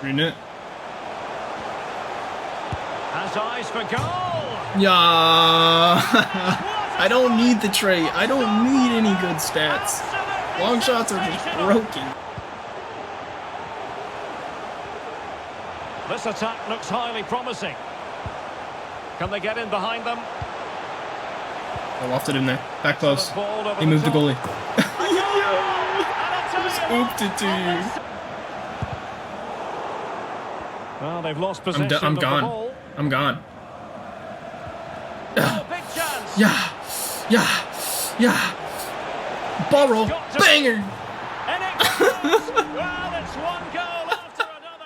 Reading it. Has eyes for goal. Yeah. I don't need the trait. I don't need any good stats. Long shots are just broken. This attack looks highly promising. Can they get in behind them? I lofted in there. Back close. He moved the goalie. Just ooped it to you. Well, they've lost possession. I'm gone. I'm gone. Oh, big chance. Yeah. Ball roll. Banger. And it goes. Well, it's one goal after another.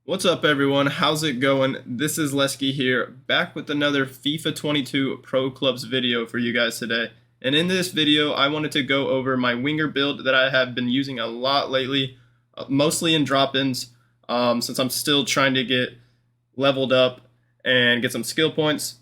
What's up, everyone? How's it going? This is Lesky here, back with another FIFA 22 Pro Clubs video for you guys today. And in this video, I wanted to go over my winger build that I have been using a lot lately, mostly in drop-ins, since I'm still trying to get leveled up and get some skill points.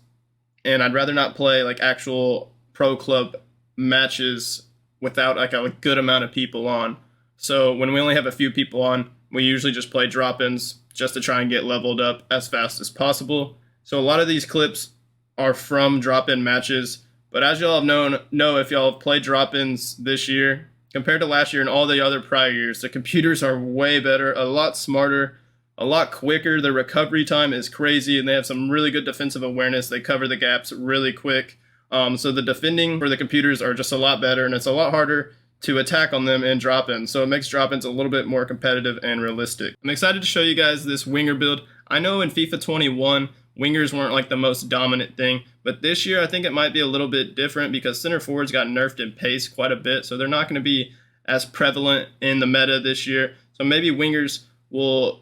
And I'd rather not play like actual Pro Club matches without like a good amount of people on. So when we only have a few people on, we usually just play drop-ins just to try and get leveled up as fast as possible. So a lot of these clips are from drop-in matches. But as y'all have know if y'all have played drop-ins this year, compared to last year and all the other prior years, the computers are way better, a lot smarter, a lot quicker. The recovery time is crazy, and they have some really good defensive awareness. They cover the gaps really quick. So the defending for the computers are just a lot better, and it's a lot harder to attack on them in drop-ins. So it makes drop-ins a little bit more competitive and realistic. I'm excited to show you guys this winger build. I know in FIFA 21, wingers weren't like the most dominant thing, but this year I think it might be a little bit different because center forwards got nerfed in pace quite a bit, so they're not going to be as prevalent in the meta this year. So maybe wingers will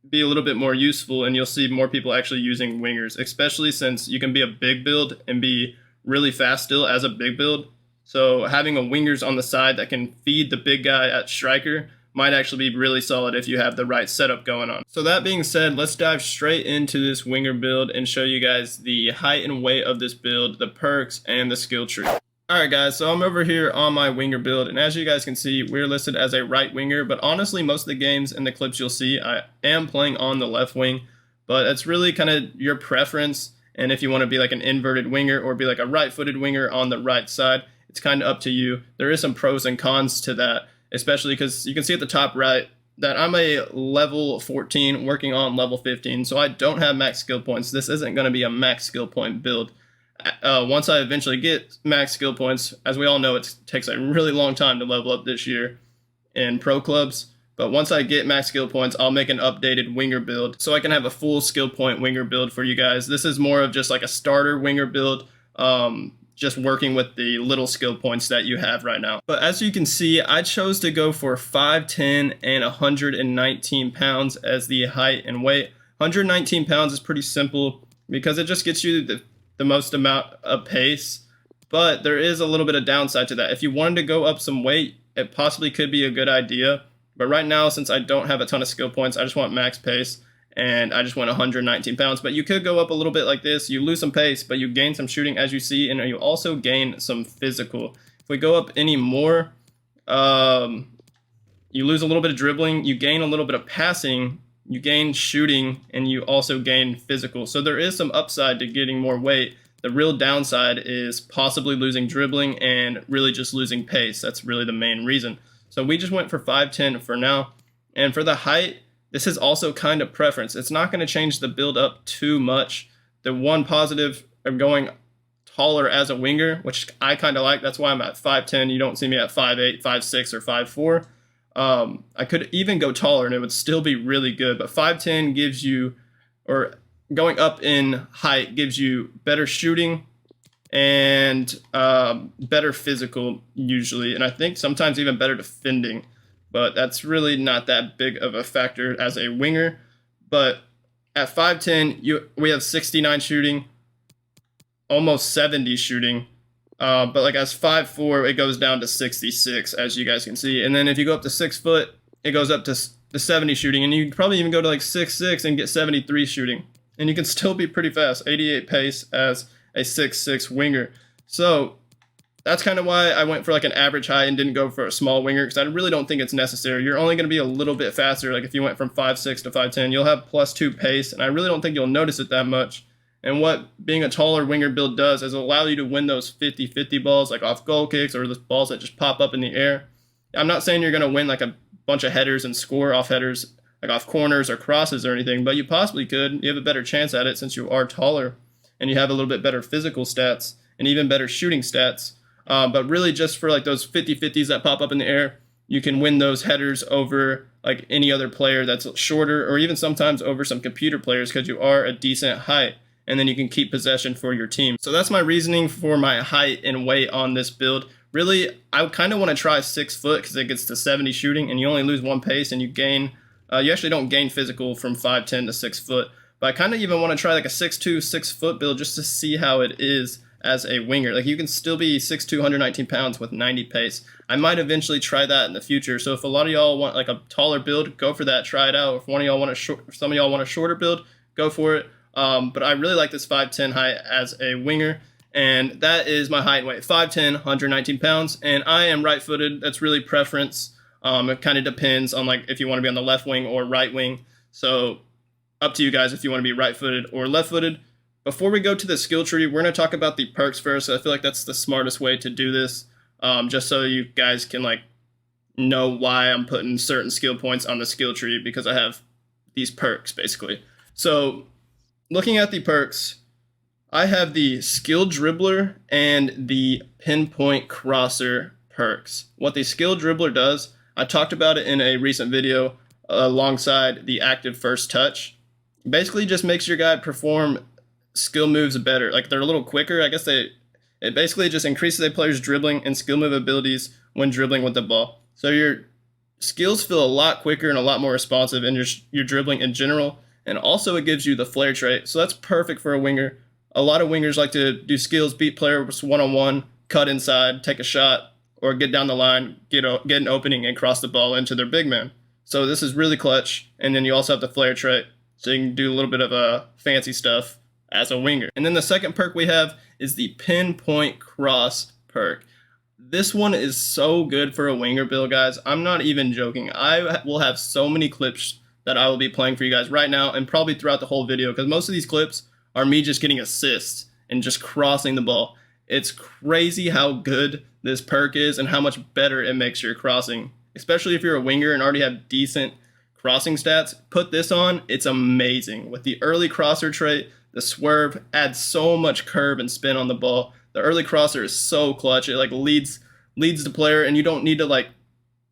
be a little bit more useful, and you'll see more people actually using wingers, especially since you can be a big build and be really fast still as a big build. So having a wingers on the side that can feed the big guy at striker might actually be really solid if you have the right setup going on. So that being said, let's dive straight into this winger build and show you guys the height and weight of this build, the perks, and the skill tree. Alright guys, so I'm over here on my winger build, and as you guys can see, we're listed as a right winger, but honestly most of the games and the clips you'll see, I am playing on the left wing, but it's really kind of your preference, and if you want to be like an inverted winger or be like a right-footed winger on the right side, it's kind of up to you. There is some pros and cons to that, especially because you can see at the top right that I'm a level 14 working on level 15, so I don't have max skill points. This isn't going to be a max skill point build. Once I eventually get max skill points, as we all know, it takes a really long time to level up this year in pro clubs. But once I get max skill points, I'll make an updated winger build so I can have a full skill point winger build for you guys. This is more of just like a starter winger build, just working with the little skill points that you have right now. But as you can see, I chose to go for 5'10" and 119 pounds as the height and weight. 119 pounds is pretty simple because it just gets you the most amount of pace, but there is a little bit of downside to that. If you wanted to go up some weight, it possibly could be a good idea, but right now, since I don't have a ton of skill points, I just want max pace, and I just want 119 pounds. But you could go up a little bit like this. You lose some pace, but you gain some shooting, as you see, and you also gain some physical. If we go up any more, you lose a little bit of dribbling, you gain a little bit of passing, you gain shooting, and you also gain physical. So there is some upside to getting more weight. The real downside is possibly losing dribbling and really just losing pace. That's really the main reason. So we just went for 5'10" for now. And for the height, this is also kind of preference. It's not going to change the build up too much. The one positive of going taller as a winger, which I kind of like, that's why I'm at 5'10". You don't see me at 5'8", 5'6", or 5'4". I could even go taller and it would still be really good, but 5'10" gives you, or going up in height gives you better shooting and better physical usually, and I think sometimes even better defending, but that's really not that big of a factor as a winger. But at 5'10", we have 69 shooting, almost 70 shooting. But like as 5'4", it goes down to 66, as you guys can see. And then if you go up to 6 foot, it goes up to 70 shooting. And you can probably even go to like 6'6" and get 73 shooting. And you can still be pretty fast, 88 pace as a 6'6" winger. So that's kind of why I went for like an average height and didn't go for a small winger, because I really don't think it's necessary. You're only going to be a little bit faster. Like if you went from 5'6" to 5'10", you'll have +2 pace, and I really don't think you'll notice it that much. And what being a taller winger build does is allow you to win those 50-50 balls, like off goal kicks or the balls that just pop up in the air. I'm not saying you're going to win like a bunch of headers and score off headers, like off corners or crosses or anything, but you possibly could. You have a better chance at it since you are taller and you have a little bit better physical stats and even better shooting stats. But really just for like those 50-50s that pop up in the air, you can win those headers over like any other player that's shorter, or even sometimes over some computer players, because you are a decent height, and then you can keep possession for your team. So that's my reasoning for my height and weight on this build. Really, I kind of want to try 6 foot because it gets to 70 shooting, and you only lose 1 pace, and you gain, you actually don't gain physical from 5'10" to 6 foot. But I kind of even want to try like a 6'2", 6 foot build just to see how it is as a winger. Like you can still be 6'2", 119 pounds with 90 pace. I might eventually try that in the future. So if a lot of y'all want like a taller build, go for that, try it out. If one of y'all want some of y'all want a shorter build, go for it. But I really like this 5'10" height as a winger, and that is my height and weight: 5'10", 119 pounds, and I am right-footed. That's really preference. It kind of depends on like if you want to be on the left wing or right wing. So up to you guys if you want to be right-footed or left-footed. Before we go to the skill tree, we're going to talk about the perks first. I feel like that's the smartest way to do this, just so you guys can like know why I'm putting certain skill points on the skill tree, because I have these perks basically. So looking at the perks, I have the skill dribbler and the pinpoint crosser perks. What the skill dribbler does, I talked about it in a recent video alongside the active first touch. Basically just makes your guy perform skill moves better. Like they're a little quicker. I guess it basically just increases a player's dribbling and skill move abilities when dribbling with the ball. So your skills feel a lot quicker and a lot more responsive in your dribbling in general. And also it gives you the flare trait. So that's perfect for a winger. A lot of wingers like to do skills, beat players one-on-one, cut inside, take a shot, or get down the line, get an opening and cross the ball into their big man. So this is really clutch. And then you also have the flare trait, so you can do a little bit of fancy stuff as a winger. And then the second perk we have is the pinpoint cross perk. This one is so good for a winger build, guys. I'm not even joking. I will have so many clips that I will be playing for you guys right now and probably throughout the whole video, because most of these clips are me just getting assists and just crossing the ball. It's crazy how good this perk is and how much better it makes your crossing, especially if you're a winger and already have decent crossing stats. Put this on, it's amazing. With the early crosser trait, the swerve adds so much curve and spin on the ball. The early crosser is so clutch. It like leads the player, and you don't need to like,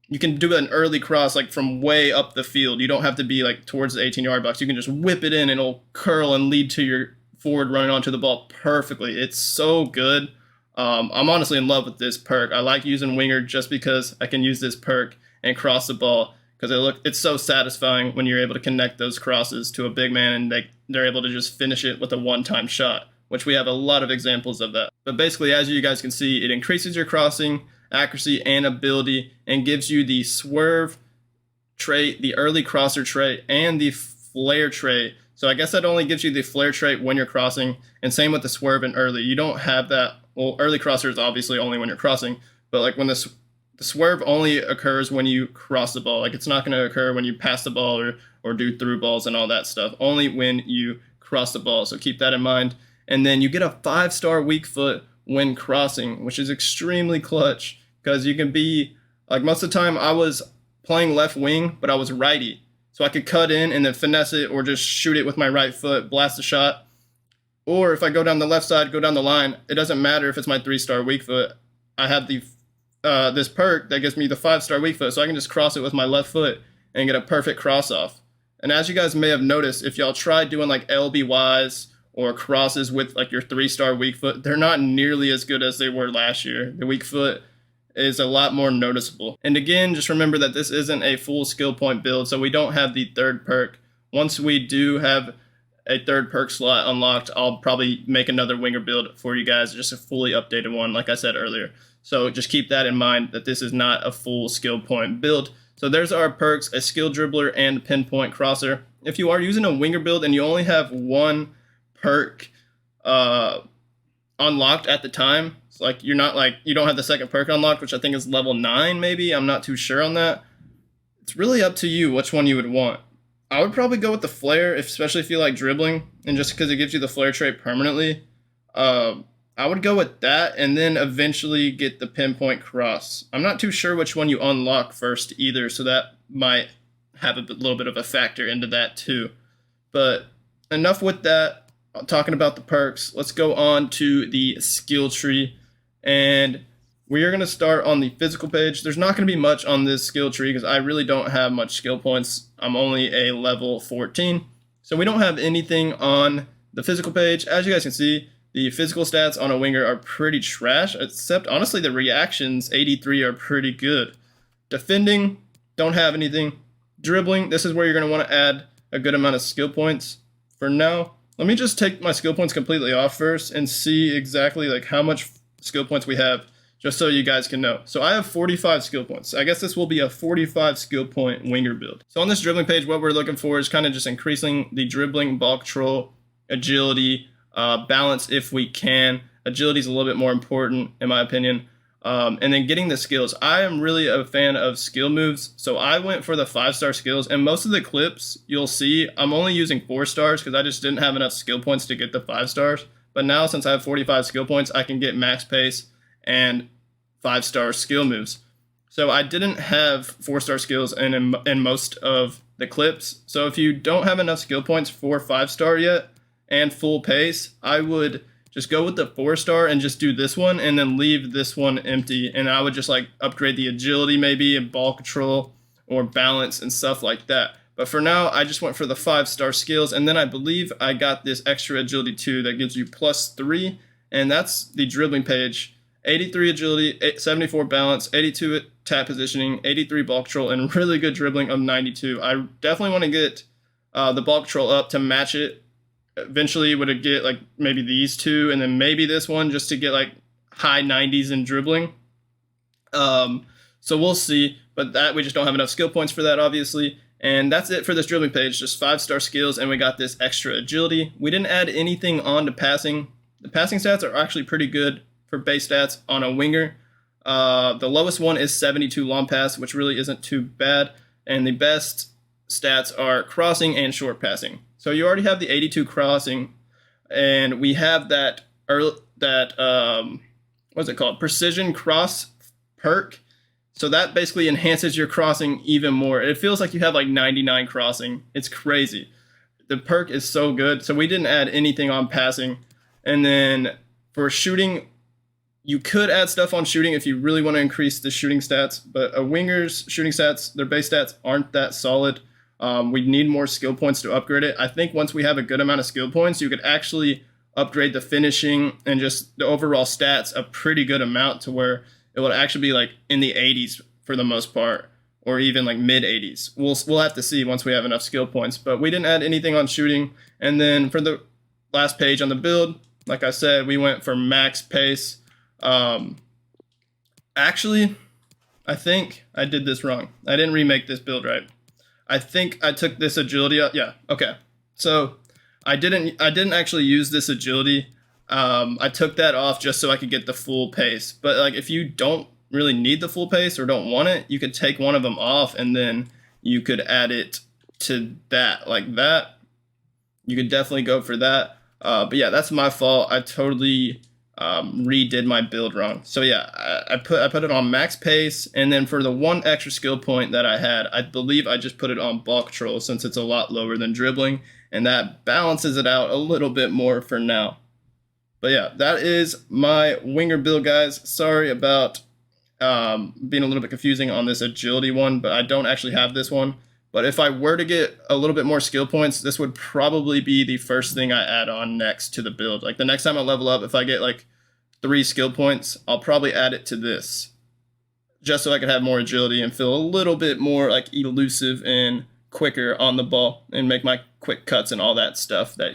you can do an early cross like from way up the field. You don't have to be like towards the 18-yard box. You can just whip it in and it'll curl and lead to your forward running onto the ball perfectly. It's so good. I'm honestly in love with this perk. I like using winger just because I can use this perk and cross the ball, because it's so satisfying when you're able to connect those crosses to a big man and they're able to just finish it with a one-time shot, which we have a lot of examples of that. But basically, as you guys can see, it increases your crossing accuracy and ability and gives you the swerve trait, the early crosser trait, and the flare trait. So I guess that only gives you the flare trait when you're crossing, and same with the swerve and early. You don't have that. Well, early crosser is obviously only when you're crossing, but like when the swerve only occurs when you cross the ball. Like it's not going to occur when you pass the ball or do through balls and all that stuff. Only when you cross the ball. So keep that in mind. And then you get a 5-star weak foot when crossing, which is extremely clutch, because you can be like, most of the time I was playing left wing, but I was righty. So I could cut in and then finesse it or just shoot it with my right foot, blast a shot. Or if I go down the left side, go down the line, it doesn't matter if it's my 3-star weak foot. I have the this perk that gives me the 5-star weak foot, so I can just cross it with my left foot and get a perfect cross off. And as you guys may have noticed, if y'all try doing like LBYs or crosses with like your 3-star weak foot, they're not nearly as good as they were last year. The weak foot is a lot more noticeable. And again, just remember that this isn't a full skill point build, so we don't have the third perk. Once we do have a third perk slot unlocked, I'll probably make another winger build for you guys, just a fully updated one, like I said earlier. So just keep that in mind, that this is not a full skill point build. So there's our perks: a skill dribbler and pinpoint crosser. If you are using a winger build and you only have one perk unlocked at the time, It's like you don't have the second perk unlocked, which I think is level 9 maybe. I'm not too sure on that. It's really up to you which one you would want. I would probably go with the flare, especially if you like dribbling, and just because it gives you the flare trait permanently. I would go with that and then eventually get the pinpoint cross. I'm not too sure which one you unlock first either, so that might have a little bit of a factor into that too. But enough with that, talking about the perks. Let's go on to the skill tree, and we are going to start on the physical page. There's not going to be much on this skill tree because I really don't have much skill points. I'm only a level 14, so we don't have anything on the physical page. As you guys can see, the physical stats on a winger are pretty trash, except honestly the reactions, 83, are pretty good. Defending, don't have anything. Dribbling, this is where you're going to want to add a good amount of skill points. For now, let me just take my skill points completely off first and see exactly like how much skill points we have, just so you guys can know. So I have 45 skill points. I guess this will be a 45 skill point winger build. So on this dribbling page, what we're looking for is kind of just increasing the dribbling, ball control, agility, balance if we can. Agility is a little bit more important in my opinion. And then getting the skills. I am really a fan of skill moves, so I went for the 5-star skills, and most of the clips you'll see I'm only using 4 stars because I just didn't have enough skill points to get the 5 stars. But now since I have 45 skill points, I can get max pace and 5-star skill moves. So I didn't have 4-star skills in most of the clips. So if you don't have enough skill points for 5-star yet and full pace, I would just go with the 4-star and just do this one and then leave this one empty. And I would just like upgrade the agility maybe and ball control or balance and stuff like that. But for now, I just went for the 5-star skills. And then I believe I got this extra agility too that gives you +3. And that's the dribbling page. 83 agility, 74 balance, 82 tap positioning, 83 ball control, and really good dribbling of 92. I definitely want to get the ball control up to match it. Eventually would get like maybe these two and then maybe this one just to get like high 90s in dribbling. So we'll see, but that we just don't have enough skill points for that obviously. And that's it for this dribbling page, just 5-star skills, and we got this extra agility. We didn't add anything on to passing. The passing stats are actually pretty good for base stats on a winger. The lowest one is 72 long pass, which really isn't too bad. And the best stats are crossing and short passing. So you already have the 82 crossing, and we have that what's it called? Precision cross perk. So that basically enhances your crossing even more. It feels like you have like 99 crossing. It's crazy. The perk is so good. So we didn't add anything on passing. And then for shooting, you could add stuff on shooting if you really want to increase the shooting stats, but a winger's shooting stats, their base stats aren't that solid. We need more skill points to upgrade it. I think once we have a good amount of skill points, you could actually upgrade the finishing and just the overall stats a pretty good amount to where it would actually be like in the 80s for the most part, or even like mid 80s. We'll have to see once we have enough skill points, but we didn't add anything on shooting. And then for the last page on the build, like I said, we went for max pace. Actually, I think I did this wrong. I didn't remake this build right. I think I took this agility out. Yeah, okay. So I didn't actually use this agility. I took that off just so I could get the full pace. But like if you don't really need the full pace or don't want it, you could take one of them off and then you could add it to that. Like that. You could definitely go for that. But yeah, that's my fault. I totally redid my build wrong. So yeah, I put it on max pace, and then for the one extra skill point that I had, I believe I just put it on ball control since it's a lot lower than dribbling, and that balances it out a little bit more for now. But yeah, that is my winger build, guys. Sorry about being a little bit confusing on this agility one, but I don't actually have this one. But if I were to get a little bit more skill points, this would probably be the first thing I add on next to the build. Like the next time I level up, if I get like 3 skill points, I'll probably add it to this, just so I could have more agility and feel a little bit more like elusive and quicker on the ball and make my quick cuts and all that stuff that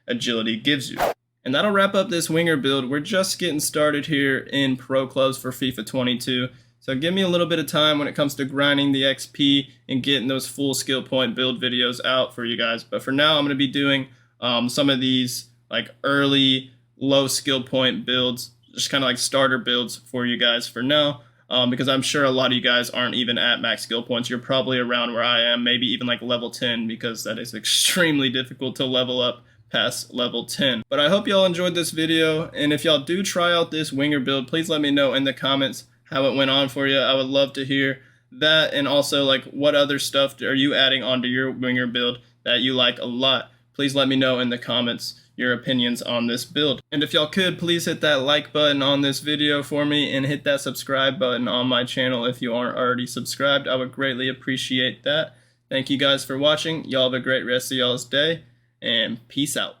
agility gives you. And that'll wrap up this winger build. We're just getting started here in pro clubs for FIFA 22. So give me a little bit of time when it comes to grinding the XP and getting those full skill point build videos out for you guys. But for now, I'm going to be doing some of these like early low skill point builds just kind of like starter builds for you guys for now. Because I'm sure a lot of you guys aren't even at max skill points. You're probably around where I am, maybe even like level 10, because that is extremely difficult to level up past level 10. But I hope y'all enjoyed this video, and if y'all do try out this winger build, please let me know in the comments how it went on for you. I would love to hear that, and also like what other stuff are you adding onto your winger build that you like a lot. Please let me know in the comments your opinions on this build. And if y'all could, please hit that like button on this video for me, and hit that subscribe button on my channel if you aren't already subscribed. I would greatly appreciate that. Thank you guys for watching. Y'all have a great rest of y'all's day, and peace out.